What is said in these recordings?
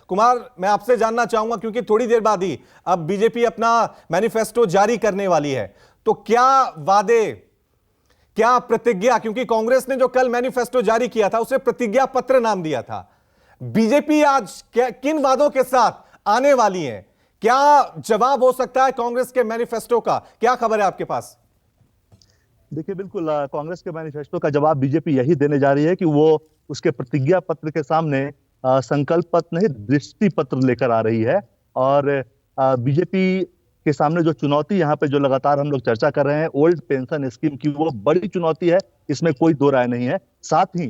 कुमार, मैं आपसे जानना चाहूंगा क्योंकि थोड़ी देर बाद ही अब बीजेपी अपना मैनिफेस्टो जारी करने वाली है, तो क्या वादे, क्या प्रतिज्ञा, क्योंकि कांग्रेस ने जो कल मैनिफेस्टो जारी किया था उसे प्रतिज्ञा पत्र नाम दिया था, बीजेपी आज किन वादों के साथ आने वाली है? क्या जवाब हो सकता है कांग्रेस के मैनिफेस्टो का? क्या खबर है आपके पास? देखिए, बिल्कुल कांग्रेस के मैनिफेस्टो का जवाब बीजेपी यही देने जा रही है कि वो उसके प्रतिज्ञा पत्र के सामने संकल्प पत्र नहीं, दृष्टि पत्र लेकर आ रही है। और बीजेपी के सामने जो चुनौती यहाँ पे जो लगातार हम लोग चर्चा कर रहे हैं ओल्ड पेंशन स्कीम की, वो बड़ी चुनौती है, इसमें कोई दो राय नहीं है। साथ ही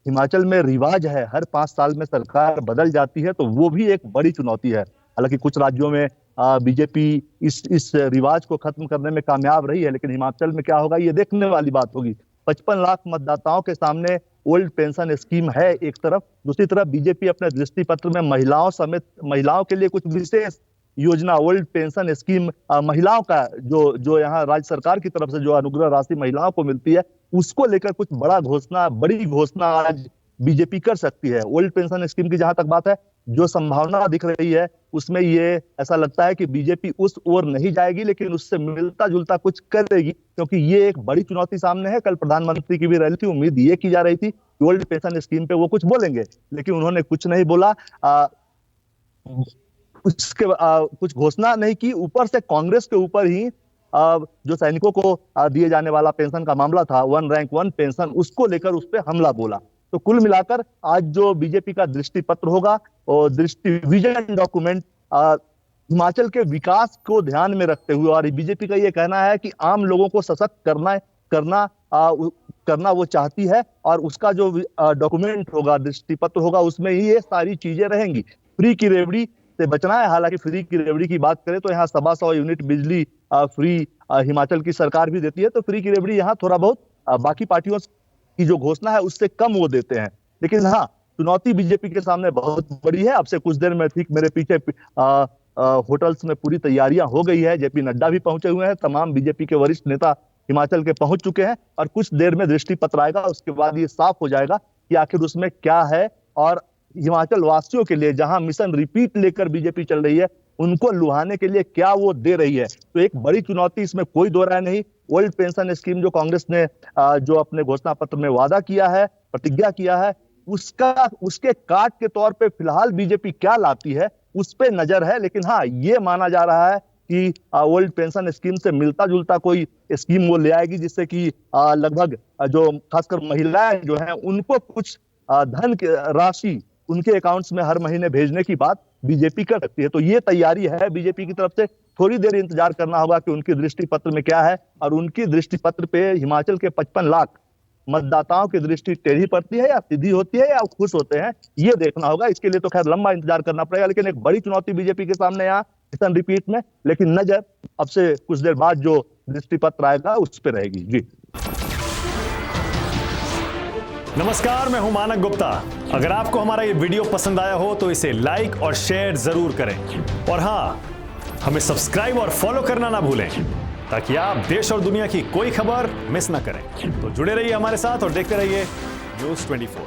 हिमाचल में रिवाज है, हर 5 साल में सरकार बदल जाती है, तो वो भी एक बड़ी चुनौती है। हालांकि कुछ राज्यों में बीजेपी इस रिवाज को खत्म करने में कामयाब रही है, लेकिन हिमाचल में क्या होगा ये देखने वाली बात होगी। 55 लाख मतदाताओं के सामने ओल्ड पेंशन स्कीम है एक तरफ, दूसरी तरफ बीजेपी अपने दृष्टि पत्र में महिलाओं समेत महिलाओं के लिए कुछ विशेष योजना, ओल्ड पेंशन स्कीम, महिलाओं का जो यहाँ राज्य सरकार की तरफ से जो अनुग्रह राशि महिलाओं को मिलती है, उसको लेकर कुछ बड़ी घोषणा आज बीजेपी कर सकती है। ओल्ड पेंशन स्कीम की जहां तक बात है, जो संभावना दिख रही है उसमें ये ऐसा लगता है कि बीजेपी उस ओर नहीं जाएगी, लेकिन उससे मिलता जुलता कुछ करेगी, क्योंकि ये एक बड़ी चुनौती सामने है। कल प्रधानमंत्री की भी रैली थी, उम्मीद ये की जा रही थी कि ओल्ड पेंशन स्कीम पे वो कुछ बोलेंगे, लेकिन उन्होंने कुछ नहीं बोला, कुछ घोषणा नहीं की। ऊपर से कांग्रेस के ऊपर ही जो सैनिकों को दिए जाने वाला पेंशन का मामला था, 1 रैंक 1 पेंशन, उसको लेकर उस पर हमला बोला। तो कुल मिलाकर आज जो बीजेपी का दृष्टि पत्र होगा और दृष्टि विजन डॉक्यूमेंट, हिमाचल के विकास को ध्यान में रखते हुए, और बीजेपी का ये कहना है कि आम लोगों को सशक्त करना वो चाहती है, और उसका जो डॉक्यूमेंट होगा, दृष्टि पत्र होगा, उसमें ही ये सारी चीजें रहेंगी। फ्री की रेवड़ी से बचना है। हालांकि फ्री की रेवड़ी की बात करें तो यहाँ 125 यूनिट बिजली फ्री हिमाचल की सरकार भी देती है, तो फ्री की रेवड़ी यहाँ थोड़ा बहुत बाकी पार्टियों की जो घोषणा है उससे कम वो देते हैं। लेकिन हाँ, चुनौती बीजेपी के सामने बहुत बड़ी है। अब से कुछ देर में ठीक मेरे पीछे होटल्स में पूरी तैयारियां हो गई है, जेपी नड्डा भी पहुंचे हुए हैं, तमाम बीजेपी के वरिष्ठ नेता हिमाचल के पहुंच चुके हैं, और कुछ देर में दृष्टि पत्र आएगा। उसके बाद ये साफ हो जाएगा कि आखिर उसमें क्या है, और हिमाचल वासियों के लिए जहां मिशन रिपीट लेकर बीजेपी चल रही है, उनको लुभाने के लिए क्या वो दे रही है। तो एक बड़ी चुनौती, इसमें कोई दो राय नहीं। ओल्ड पेंशन स्कीम जो कांग्रेस ने जो अपने घोषणा पत्र में वादा किया है, प्रतिज्ञा किया है, उसके काट के तौर पे फिलहाल बीजेपी क्या लाती है उस पे नजर है। लेकिन हाँ, ये माना जा रहा है कि ओल्ड पेंशन स्कीम से मिलता जुलता कोई स्कीम वो ले आएगी, जिससे कि लगभग जो खासकर महिलाएं जो हैं उनको कुछ धन की राशि उनके अकाउंट्स में हर महीने भेजने की बात बीजेपी कर सकती है। तो ये तैयारी है बीजेपी की तरफ से। थोड़ी देर इंतजार करना होगा कि उनकी दृष्टि पत्र में क्या है, और उनकी दृष्टि पत्र पे हिमाचल के 55 लाख मतदाताओं की दृष्टि टेढ़ी पड़ती है या सीधी होती है, या खुश होते हैं, ये देखना होगा। इसके लिए तो खैर लंबा इंतजार करना पड़ेगा, लेकिन एक बड़ी चुनौती बीजेपी के सामने यहाँ मिशन रिपीट में। लेकिन नजर अब से कुछ देर बाद जो दृष्टि पत्र आएगा उस पर रहेगी। जी नमस्कार, मैं हूं मानक गुप्ता। अगर आपको हमारा ये वीडियो पसंद आया हो तो इसे लाइक और शेयर जरूर करें, और हाँ, हमें सब्सक्राइब और फॉलो करना ना भूलें, ताकि आप देश और दुनिया की कोई खबर मिस ना करें। तो जुड़े रहिए हमारे साथ और देखते रहिए News 24।